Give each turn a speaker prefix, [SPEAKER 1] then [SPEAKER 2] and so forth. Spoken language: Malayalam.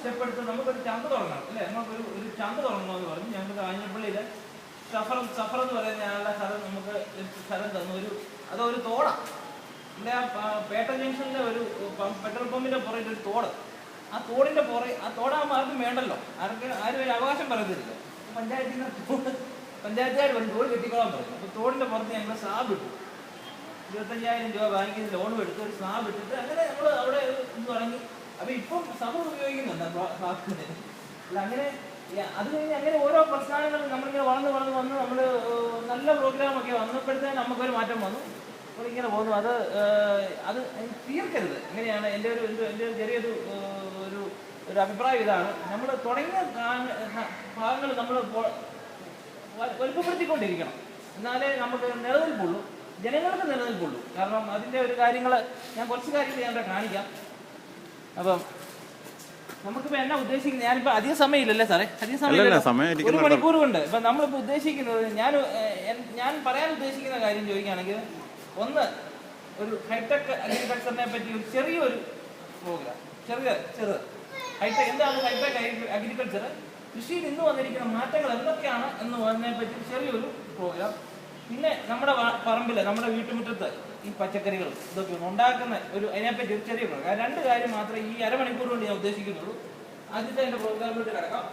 [SPEAKER 1] സ്റ്റെപ്പ് എടുത്ത് നമുക്കൊരു ചന്ത തുടങ്ങണം അല്ലേ, നമുക്കൊരു ചന്ത തുടങ്ങണമെന്ന് പറഞ്ഞു. ഞങ്ങൾക്ക് കാഞ്ഞിരപ്പള്ളിയിൽ സഫർ എന്ന് പറയുന്ന ആളുടെ സ്ഥലം നമുക്ക് സ്ഥലം തന്നു. അതൊരു തോടാണ്. നമ്മുടെ ആ പേട്ട ജംഗ്ഷനിലെ ഒരു പെട്രോൾ പമ്പിൻ്റെ പുറകിൽ ഒരു തോട്. ആ തോടിൻ്റെ പുറകെ, ആ തോടാകുമ്പോൾ ആർക്കും വേണ്ടല്ലോ, ആരും ഒരു അവകാശം പറയത്തില്ലല്ലോ. പഞ്ചായത്തുകാർ പറഞ്ഞു തോട് കെട്ടിക്കോളാൻ പറഞ്ഞു. അപ്പോൾ തോടിൻ്റെ പുറത്ത് ഞങ്ങൾ സ്ലാബ് ഇട്ടു. 25,000 രൂപ ബാങ്കിൽ നിന്ന് ലോണും എടുത്ത് ഒരു സ്ലാബ് ഇട്ടിട്ട് അങ്ങനെ നമ്മൾ അവിടെ തുടങ്ങി. അപ്പോൾ ഇപ്പം സഭ ഉപയോഗിക്കുന്നുണ്ട് സ്ലാബിന്. അല്ല അങ്ങനെ അത് കഴിഞ്ഞ് അങ്ങനെ ഓരോ പ്രസ്ഥാനങ്ങളും നമ്മളിങ്ങനെ വളർന്ന് വന്ന് നമ്മൾ നല്ല പ്രോഗ്രാമൊക്കെ വന്നപ്പോഴത്തേന് നമുക്കൊരു മാറ്റം വന്നു. അപ്പോൾ ഇങ്ങനെ പോകുന്നു. അത് തീർക്കരുത്. എങ്ങനെയാണ് എൻ്റെ ഒരു ചെറിയൊരു ഒരു അഭിപ്രായം ഇതാണ്. നമ്മൾ തുടങ്ങിയ ഭാഗങ്ങൾ നമ്മൾ വലുപ്പപ്പെടുത്തിക്കൊണ്ടിരിക്കണം. എന്നാലേ നമുക്ക് നിലനിൽപ്പുള്ളൂ, ജനങ്ങൾക്ക് നിലനിൽപ്പുള്ളൂ. കാരണം അതിൻ്റെ ഒരു കാര്യങ്ങൾ ഞാൻ കുറച്ച് കാര്യങ്ങൾ ഞാൻ കാണിക്കാം. അപ്പം നമുക്കിപ്പോൾ എന്നാ ഉദ്ദേശിക്കുന്നത്, ഞാനിപ്പോൾ അധികം സമയമില്ലല്ലേ സാറേ, അധികം സമയം 1 മണിക്കൂർ കൊണ്ട് ഇപ്പം നമ്മളിപ്പോൾ ഉദ്ദേശിക്കുന്നത്, ഞാൻ പറയാൻ ഉദ്ദേശിക്കുന്ന കാര്യം ചോദിക്കുകയാണെങ്കിൽ, ഒന്ന് ഒരു ഹൈടെക് അഗ്രികൾച്ചറിനെ പറ്റി ഒരു ചെറിയൊരു പ്രോഗ്രാം, ചെറുത് ഹൈടെക് എന്താണ് ഹൈടെക് അഗ്രികൾച്ചർ, കൃഷിയിൽ ഇന്ന് വന്നിരിക്കുന്ന മാറ്റങ്ങൾ എന്തൊക്കെയാണ് എന്ന് പറഞ്ഞതിനെ പറ്റി ചെറിയൊരു പ്രോഗ്രാം. പിന്നെ നമ്മുടെ പറമ്പിൽ, നമ്മുടെ വീട്ടുമുറ്റത്ത് ഈ പച്ചക്കറികൾ ഇതൊക്കെ ഉണ്ടാക്കുന്ന അതിനെപ്പറ്റി ഒരു ചെറിയ പ്രോഗ്രാം. 2 കാര്യം മാത്രമേ ഈ അരമണിക്കൂർ കൊണ്ട് ഞാൻ ഉദ്ദേശിക്കുന്നുള്ളൂ. ആദ്യത്തെ എൻ്റെ പ്രോഗ്രാമിലോട്ട് കിടക്കാം.